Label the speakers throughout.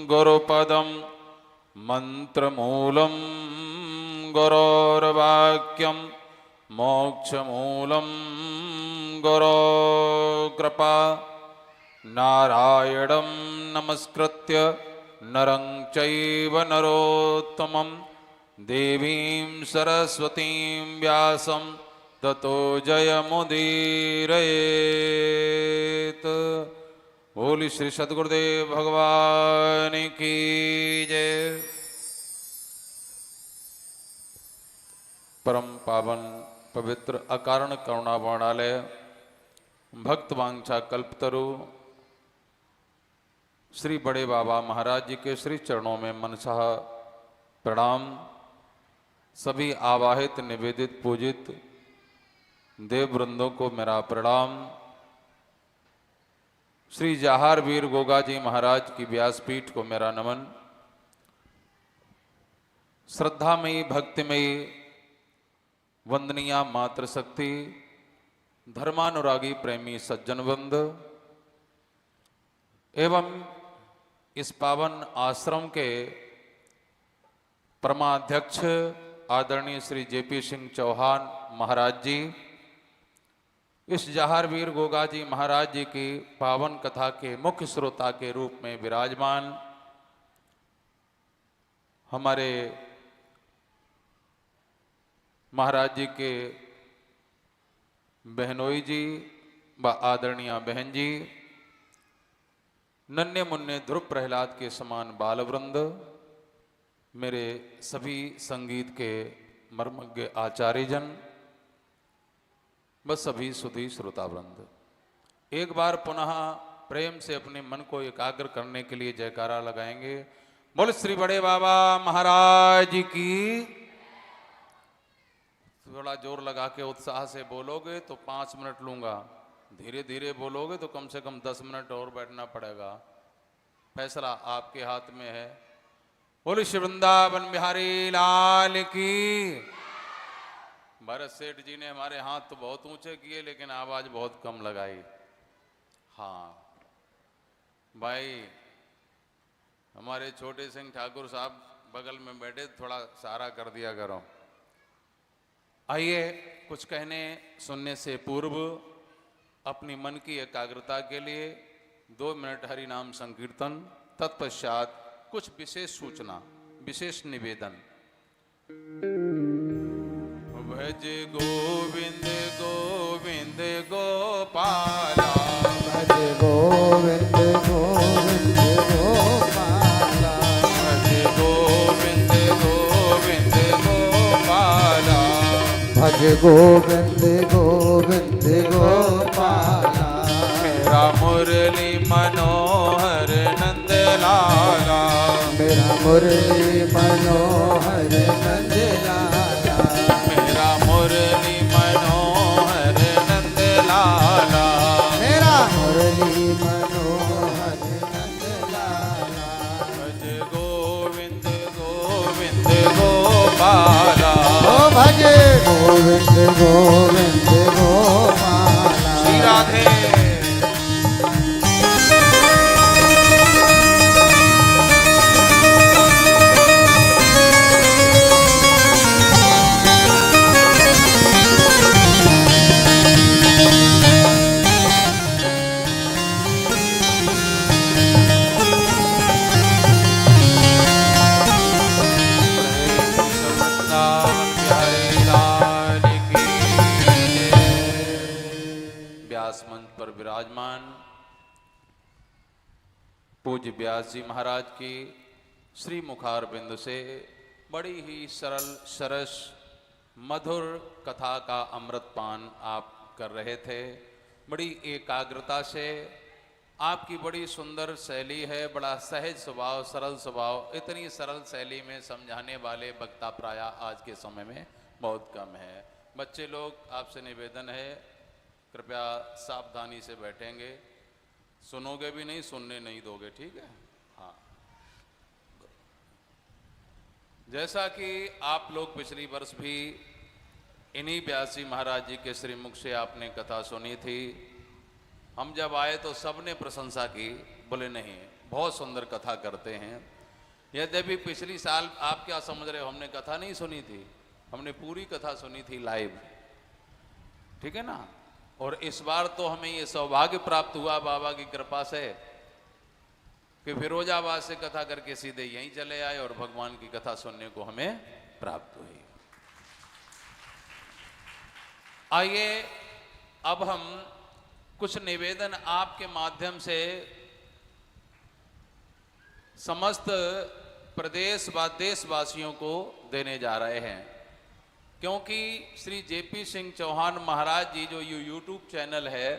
Speaker 1: गुरुपदं मंत्रमूलं गुरोर्वाक्यं मोक्षमूलं गुरोकृपा नारायणं नमस्कृत्य नरं चैव नरोत्तमं देवीं सरस्वतीं व्यासं ततो जयमुदीरयेत्। बोली श्री सद्गुरुदेव भगवान की जय। परम पावन पवित्र अकारण करुणा वर्णालय भक्त वांछा कल्पतरु श्री बड़े बाबा महाराज जी के श्री चरणों में मनसाह प्रणाम। सभी आवाहित निवेदित पूजित देव वृंदों को मेरा प्रणाम। श्री जहार वीर गोगा जी महाराज की व्यासपीठ को मेरा नमन। श्रद्धामयी भक्तिमयी वंदनीया मातृशक्ति धर्मानुरागी प्रेमी सज्जन वृंद एवं इस पावन आश्रम के परमाध्यक्ष आदरणीय श्री जेपी सिंह चौहान महाराज जी, इस जहारवीर गोगा जी महाराज जी की पावन कथा के मुख्य श्रोता के रूप में विराजमान हमारे महाराज जी के बहनोई जी व आदरणीय बहन जी, नन्हे मुन्ने ध्रुव प्रहलाद के समान बालवृंद, मेरे सभी संगीत के मर्मज्ञ आचार्यजन, बस सभी सुधी श्रोतावृंद, एक बार पुनः प्रेम से अपने मन को एकाग्र करने के लिए जयकारा लगाएंगे। बोल श्री बड़े बाबा महाराज की। थोड़ा जोर लगा के उत्साह से बोलोगे तो 5 मिनट लूंगा, धीरे धीरे बोलोगे तो कम से कम 10 मिनट और बैठना पड़ेगा। फैसला आपके हाथ में है। बोल श्री वृंदावन बिहारी लाल की। भरत सेठ जी ने हमारे हाथ तो बहुत ऊंचे किए लेकिन आवाज बहुत कम लगाई। हाँ भाई, हमारे छोटे सिंह ठाकुर साहब बगल में बैठे, थोड़ा सहारा कर दिया करो। आइए, कुछ कहने सुनने से पूर्व अपनी मन की एकाग्रता के लिए 2 मिनट हरि नाम संकीर्तन, तत्पश्चात कुछ विशेष सूचना, विशेष निवेदन। भज गोविंद गोविंद गोपाला,
Speaker 2: भज गोविंद गोविंद गोपाला,
Speaker 1: भज गोविंद गोविंद गोपाला,
Speaker 2: भज गोविंद गोविंद गोपाला।
Speaker 1: मेरा मुरली मनोहर नंद लाला,
Speaker 2: मेरा मुरली मनोहर नंद लाला,
Speaker 1: मेरा मुरली मनोहर नंद लाला,
Speaker 2: मेरा मुरली मनोहर नंद लाला।
Speaker 1: भज गोविंद गोविंद गोपाला,
Speaker 2: ओ भज गोविंद गोविंद गोपाला।
Speaker 1: श्री राधे। मंच पर विराजमान पूज्य व्यास जी महाराज की श्री मुखार बिंदु से बड़ी ही सरल सरस मधुर कथा का अमृतपान आप कर रहे थे। बड़ी एकाग्रता से, आपकी बड़ी सुंदर शैली है, बड़ा सहज स्वभाव, सरल स्वभाव। इतनी सरल शैली में समझाने वाले वक्ता प्राय आज के समय में बहुत कम है। बच्चे लोग, आपसे निवेदन है कृपया सावधानी से बैठेंगे, सुनोगे भी नहीं, सुनने नहीं दोगे, ठीक है? हाँ, जैसा कि आप लोग पिछली वर्ष भी इन्हीं व्यास जी महाराज जी के श्रीमुख से आपने कथा सुनी थी। हम जब आए तो सबने प्रशंसा की, बोले नहीं बहुत सुंदर कथा करते हैं। यद्यपि पिछली साल आप क्या समझ रहे हो, हमने कथा नहीं सुनी थी, हमने पूरी कथा सुनी थी लाइव, ठीक है ना। और इस बार तो हमें ये सौभाग्य प्राप्त हुआ बाबा की कृपा से कि फिरोजाबाद से कथा करके सीधे यहीं चले आए और भगवान की कथा सुनने को हमें प्राप्त हुई। आइए अब हम कुछ निवेदन आपके माध्यम से समस्त प्रदेश व देशवासियों को देने जा रहे हैं, क्योंकि श्री जेपी सिंह चौहान महाराज जी जो यूट्यूब चैनल है,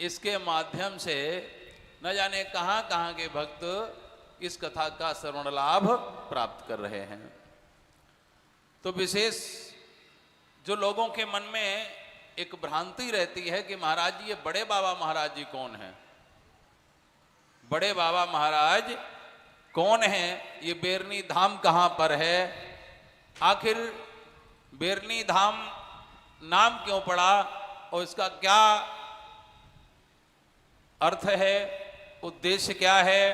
Speaker 1: इसके माध्यम से न जाने कहां कहां के भक्त इस कथा का श्रवण लाभ प्राप्त कर रहे हैं। तो विशेष जो लोगों के मन में एक भ्रांति रहती है कि महाराज जी ये बड़े बाबा महाराज जी कौन हैं, बड़े बाबा महाराज कौन हैं, ये बेरनी धाम कहां पर है, आखिर बेरनी धाम नाम क्यों पड़ा और इसका क्या अर्थ है, उद्देश्य क्या है।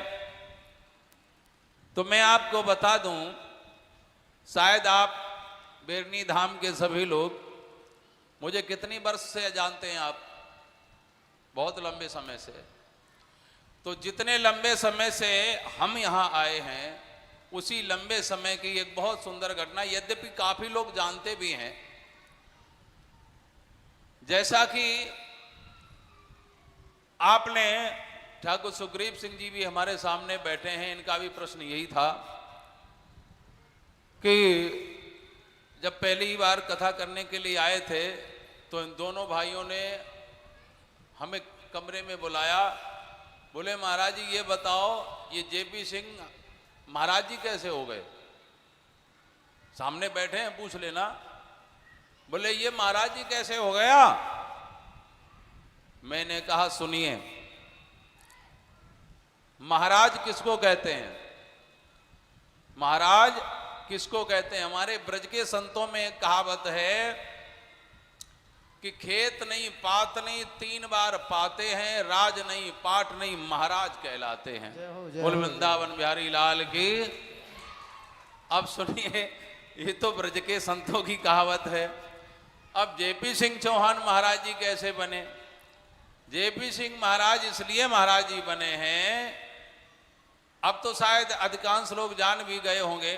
Speaker 1: तो मैं आपको बता दूं, शायद आप बेरनी धाम के सभी लोग मुझे कितनी वर्ष से जानते हैं आप, बहुत लंबे समय से। तो जितने लंबे समय से हम यहाँ आए हैं, उसी लंबे समय की एक बहुत सुंदर घटना, यद्यपि काफी लोग जानते भी हैं। जैसा कि आपने, ठाकुर सुग्रीव सिंह जी भी हमारे सामने बैठे हैं, इनका भी प्रश्न यही था कि जब पहली बार कथा करने के लिए आए थे तो इन दोनों भाइयों ने हमें कमरे में बुलाया, बोले महाराज जी ये बताओ ये जेपी सिंह महाराज जी कैसे हो गए। सामने बैठे हैं, पूछ लेना। बोले ये महाराज जी कैसे हो गया। मैंने कहा सुनिए, महाराज किसको कहते हैं, महाराज किसको कहते हैं। हमारे ब्रज के संतों में एक कहावत है कि खेत नहीं पात नहीं तीन बार पाते हैं, राज नहीं पाट नहीं महाराज कहलाते हैं। बोल वृंदावन बिहारी लाल की। अब सुनिए, ये तो ब्रज के संतों की कहावत है। अब जेपी सिंह चौहान महाराज जी कैसे बने। जेपी सिंह महाराज इसलिए महाराज जी बने हैं, अब तो शायद अधिकांश लोग जान भी गए होंगे,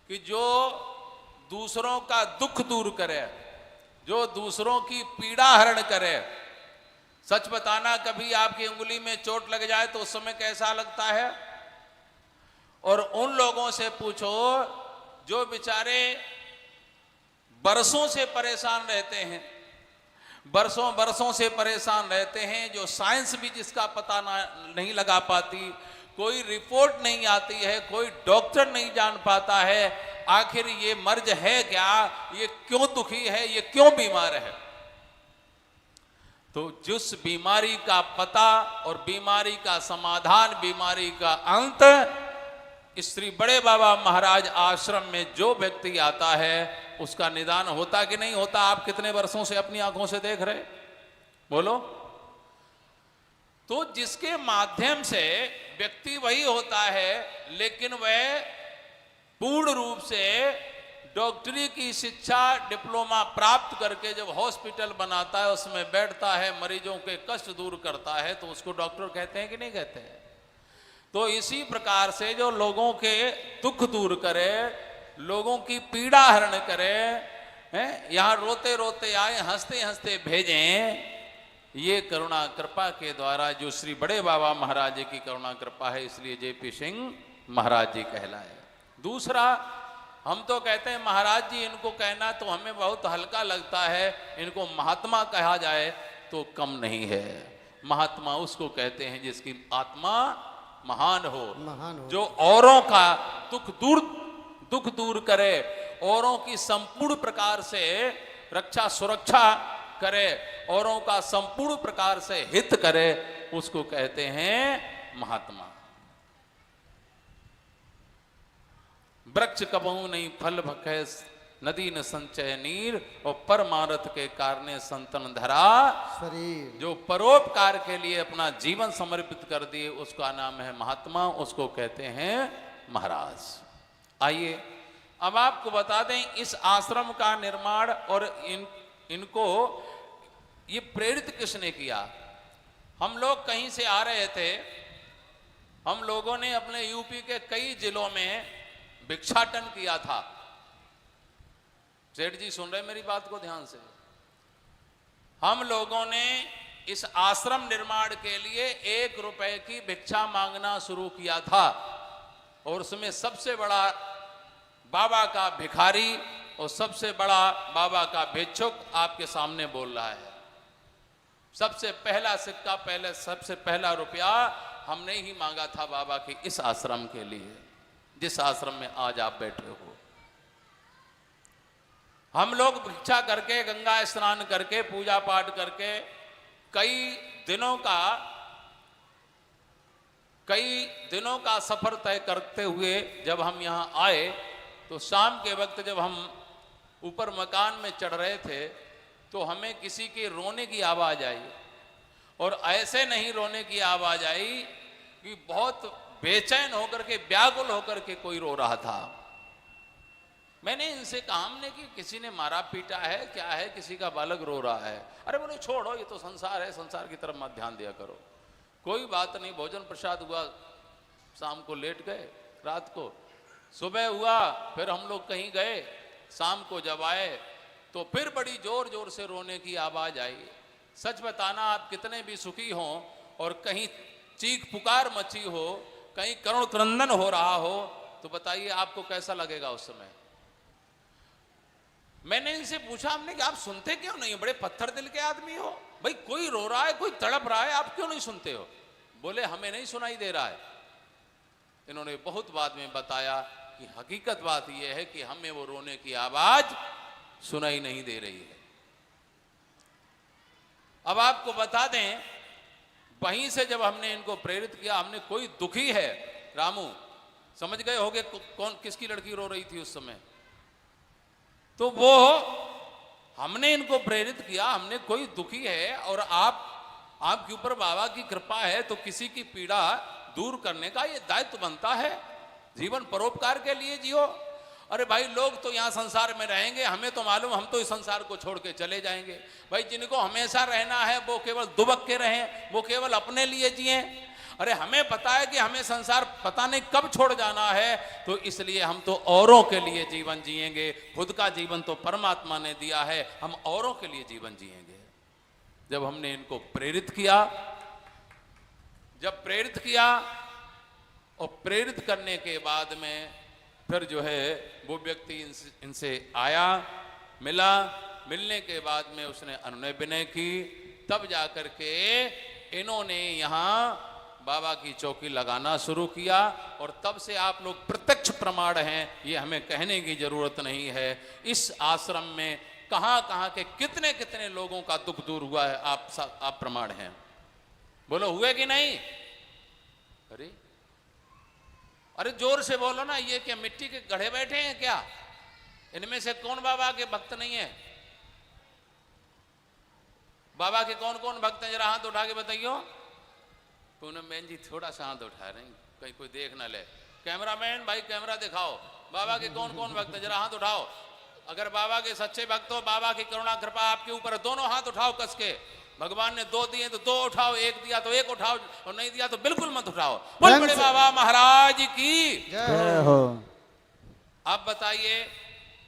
Speaker 1: कि जो दूसरों का दुख दूर करे, जो दूसरों की पीड़ा हरण करे। सच बताना, कभी आपकी उंगली में चोट लग जाए तो उस समय कैसा लगता है। और उन लोगों से पूछो जो बेचारे बरसों से परेशान रहते हैं, बरसों बरसों से परेशान रहते हैं, जो साइंस भी जिसका पता नहीं लगा पाती, कोई रिपोर्ट नहीं आती है, कोई डॉक्टर नहीं जान पाता है आखिर ये मर्ज है क्या, ये क्यों दुखी है, ये क्यों बीमार है। तो जिस बीमारी का पता और बीमारी का समाधान, बीमारी का अंत, श्री बड़े बाबा महाराज आश्रम में जो व्यक्ति आता है उसका निदान होता कि नहीं होता। आप कितने वर्षों से अपनी आंखों से देख रहे, बोलो। तो जिसके माध्यम से व्यक्ति वही होता है, लेकिन वह पूर्ण रूप से डॉक्टरी की शिक्षा डिप्लोमा प्राप्त करके जब हॉस्पिटल बनाता है, उसमें बैठता है, मरीजों के कष्ट दूर करता है, तो उसको डॉक्टर कहते हैं कि नहीं कहते हैं। तो इसी प्रकार से जो लोगों के दुख दूर करे, लोगों की पीड़ा हरण करे, यहाँ रोते रोते आए, हंसते हंसते भेजें, ये करुणा कृपा के द्वारा जो श्री बड़े बाबा महाराज जी की करुणा कृपा है, इसलिए जेपी सिंह महाराज जी कहलाए। दूसरा, हम तो कहते हैं महाराज जी, इनको कहना तो हमें बहुत हल्का लगता है, इनको महात्मा कहा जाए तो कम नहीं है। महात्मा उसको कहते हैं जिसकी आत्मा महान हो, जो औरों का दुख दूर करे, औरों की संपूर्ण प्रकार से रक्षा सुरक्षा करे, औरों का संपूर्ण प्रकार से हित करे, उसको कहते हैं महात्मा। वृक्ष कबहू नहीं फल भखे नदी न संचय नीर और परमारथ के कारणे संतन धरा।
Speaker 2: शरीर
Speaker 1: जो परोपकार के लिए अपना जीवन समर्पित कर दिए उसका नाम है महात्मा, उसको कहते हैं महाराज। आइए अब आपको बता दें इस आश्रम का निर्माण और इनको ये प्रेरित किसने किया। हम लोग कहीं से आ रहे थे, हम लोगों ने अपने यूपी के कई जिलों में भिक्षाटन किया था। सेठ जी सुन रहे मेरी बात को ध्यान से। हम लोगों ने इस आश्रम निर्माण के लिए 1 रुपए की भिक्षा मांगना शुरू किया था और उसमें सबसे बड़ा बाबा का भिखारी और सबसे बड़ा बाबा का भिक्षुक आपके सामने बोल रहा है। सबसे पहला सिक्का, पहले सबसे पहला रुपया हमने ही मांगा था बाबा के इस आश्रम के लिए, जिस आश्रम में आज आप बैठे हो। हम लोग भिक्षा करके, गंगा स्नान करके, पूजा पाठ करके कई दिनों का सफर तय करते हुए जब हम यहाँ आए तो शाम के वक्त जब हम ऊपर मकान में चढ़ रहे थे तो हमें किसी के रोने की आवाज आई, और ऐसे नहीं रोने की आवाज आई कि बहुत बेचैन होकर के, व्याकुल होकर के कोई रो रहा था। मैंने इनसे कहा, हमने कि किसी ने मारा पीटा है, क्या है, किसी का बालक रो रहा है। अरे बोले छोड़ो, ये तो संसार है, संसार की तरफ मत ध्यान दिया करो, कोई बात नहीं। भोजन प्रसाद हुआ, शाम को लेट गए, रात को सुबह हुआ, फिर हम लोग कहीं गए, शाम को जब आए तो फिर बड़ी जोर जोर से रोने की आवाज आई। सच बताना, आप कितने भी सुखी हों और कहीं चीख पुकार मची हो, कहीं करुण क्रंदन हो रहा हो, तो बताइए आपको कैसा लगेगा उस समय। मैंने इनसे पूछा, हमने कि आप सुनते क्यों नहीं, बड़े पत्थर दिल के आदमी हो, भाई कोई रो रहा है, कोई तड़प रहा है, आप क्यों नहीं सुनते हो। बोले हमें नहीं सुनाई दे रहा है। इन्होंने बहुत बाद में बताया कि हकीकत बात यह है कि हमें वो रोने की आवाज सुनाई नहीं दे रही है। अब आपको बता दें, वहीं से जब हमने इनको प्रेरित किया, हमने कोई दुखी है, रामू समझ गए होगे कौन किसकी लड़की रो रही थी उस समय, तो वो हमने इनको प्रेरित किया, हमने कोई दुखी है और आपके ऊपर बाबा की कृपा है तो किसी की पीड़ा दूर करने का ये दायित्व बनता है। जीवन परोपकार के लिए जियो। अरे भाई, लोग तो यहाँ संसार में रहेंगे, हमें तो मालूम, हम तो इस संसार को छोड़ के चले जाएंगे। भाई जिनको हमेशा रहना है वो केवल दुबक के रहें, वो केवल अपने लिए जिए। अरे हमें पता है कि हमें संसार पता नहीं कब छोड़ जाना है, तो इसलिए हम तो औरों के लिए जीवन जिएंगे। खुद का जीवन तो परमात्मा ने दिया है, हम औरों के लिए जीवन जिएंगे। जब हमने इनको प्रेरित किया, जब प्रेरित किया और प्रेरित करने के बाद में फिर जो है वो व्यक्ति इनसे आया, मिला, मिलने के बाद में उसने अनुनय विनय की, तब जाकर के इन्होंने यहाँ बाबा की चौकी लगाना शुरू किया। और तब से आप लोग प्रत्यक्ष प्रमाण हैं, ये हमें कहने की जरूरत नहीं है। इस आश्रम में कहाँ कहाँ के कितने कितने लोगों का दुख दूर हुआ है, आप प्रमाण हैं। बोलो हुए कि नहीं। अरे जोर से बोलो ना, ये क्या मिट्टी के गढ़े बैठे हैं क्या? इनमें से कौन बाबा के भक्त नहीं है? बाबा के कौन कौन भक्त हैं, जरा हाथ उठा के बताइयो। पूनम बहन जी थोड़ा सा हाथ उठा रहे हैं, कहीं कोई देख ना ले। कैमरामैन भाई कैमरा दिखाओ, बाबा के कौन कौन भक्त हैं, जरा हाथ उठाओ। अगर बाबा के सच्चे भक्त हो, बाबा की करुणा कृपा आपके ऊपर, दोनों हाथ उठाओ कस के। भगवान ने 2 दिए तो 2 उठाओ, 1 दिया तो 1 उठाओ, और नहीं दिया तो बिल्कुल मत उठाओ। बोल बड़े बाबा महाराज की
Speaker 2: जय हो।
Speaker 1: अब बताइए,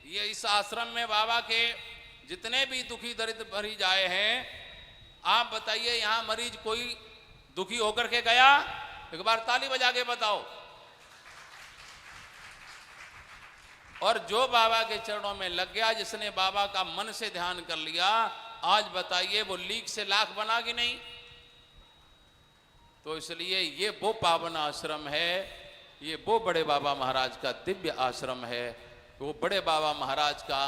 Speaker 1: ये इस आश्रम में बाबा के जितने भी दुखी दरिद्र मरीज आए हैं, आप बताइए यहाँ मरीज कोई दुखी होकर के गया? एक बार ताली बजा के बताओ। और जो बाबा के चरणों में लग गया, जिसने बाबा का मन से ध्यान कर लिया, आज बताइए वो लीक से लाख बना कि नहीं? तो इसलिए ये वो पावन आश्रम है, ये वो बड़े बाबा महाराज का दिव्य आश्रम है। वो बड़े बाबा महाराज का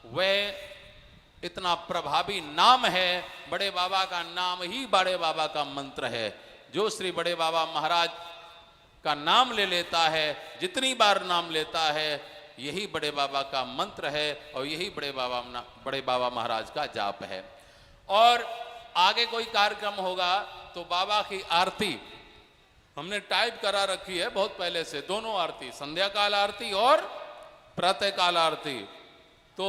Speaker 1: वह इतना प्रभावी नाम है। बड़े बाबा का नाम ही बड़े बाबा का मंत्र है। जो श्री बड़े बाबा महाराज का नाम ले लेता है, जितनी बार नाम लेता है, यही बड़े बाबा का मंत्र है और यही बड़े बाबा महाराज का जाप है। और आगे कोई कार्यक्रम होगा तो बाबा की आरती हमने टाइप करा रखी है बहुत पहले से, दोनों आरती, संध्या काल आरती और प्रातः काल आरती। तो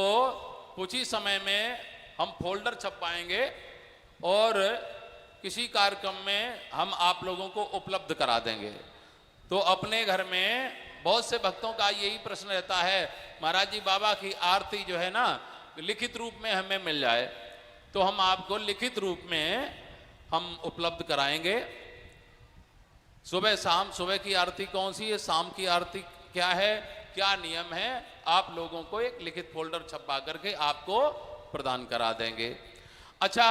Speaker 1: कुछ ही समय में हम फोल्डर छपवाएंगे और किसी कार्यक्रम में हम आप लोगों को उपलब्ध करा देंगे। तो अपने घर में बहुत से भक्तों का यही प्रश्न रहता है, महाराज जी बाबा की आरती जो है ना लिखित रूप में हमें मिल जाए, तो हम आपको लिखित रूप में हम उपलब्ध कराएंगे। सुबह शाम, सुबह की आरती कौन सी है, शाम की आरती क्या है, क्या नियम है, आप लोगों को एक लिखित फोल्डर छपवा करके आपको प्रदान करा देंगे। अच्छा,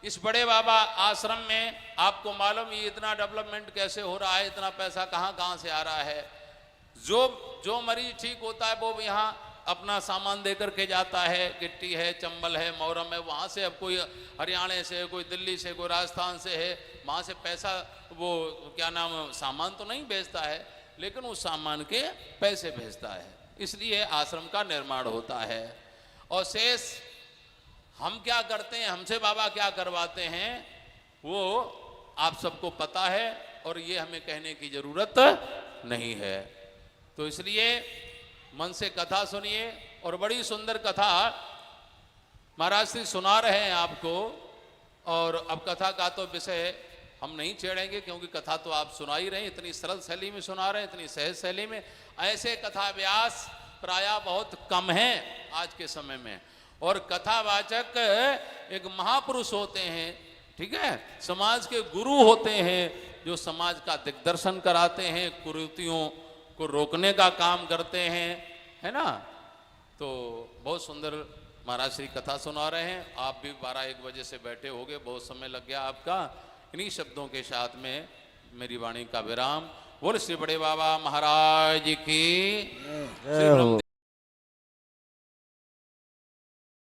Speaker 1: इस बड़े बाबा आश्रम में आपको मालूम ये इतना डेवलपमेंट कैसे हो रहा है, इतना पैसा कहाँ कहाँ से आ रहा है। जो मरीज ठीक होता है वो यहाँ अपना सामान दे करके जाता है, गिट्टी है, चंबल है, मोहरम है, वहाँ से अब कोई हरियाणा से, कोई दिल्ली से, कोई राजस्थान से है, वहाँ से पैसा वो क्या नाम सामान तो नहीं भेजता है, लेकिन उस सामान के पैसे भेजता है। इसलिए आश्रम का निर्माण होता है। और शेष हम क्या करते हैं, हमसे बाबा क्या करवाते हैं, वो आप सबको पता है और ये हमें कहने की जरूरत नहीं है। तो इसलिए मन से कथा सुनिए। और बड़ी सुंदर कथा महाराज श्री सुना रहे हैं आपको। और अब कथा का तो विषय हम नहीं छेड़ेंगे, क्योंकि कथा तो आप सुना ही रहे हैं, इतनी सरल शैली में सुना रहे हैं, इतनी सहज शैली में। ऐसे कथा व्यास प्रायः बहुत कम हैं आज के समय में। और कथावाचक एक महापुरुष होते हैं, ठीक है, समाज के गुरु होते हैं, जो समाज का दिग्दर्शन कराते हैं, कुरीतियों को रोकने का काम करते हैं, है ना। तो बहुत सुंदर महाराज श्री कथा सुना रहे हैं। आप भी 12-1 बजे से बैठे होगे, बहुत समय लग गया आपका। इन्हीं शब्दों के साथ में मेरी वाणी का विराम। बोल श्री बड़े बाबा महाराज की।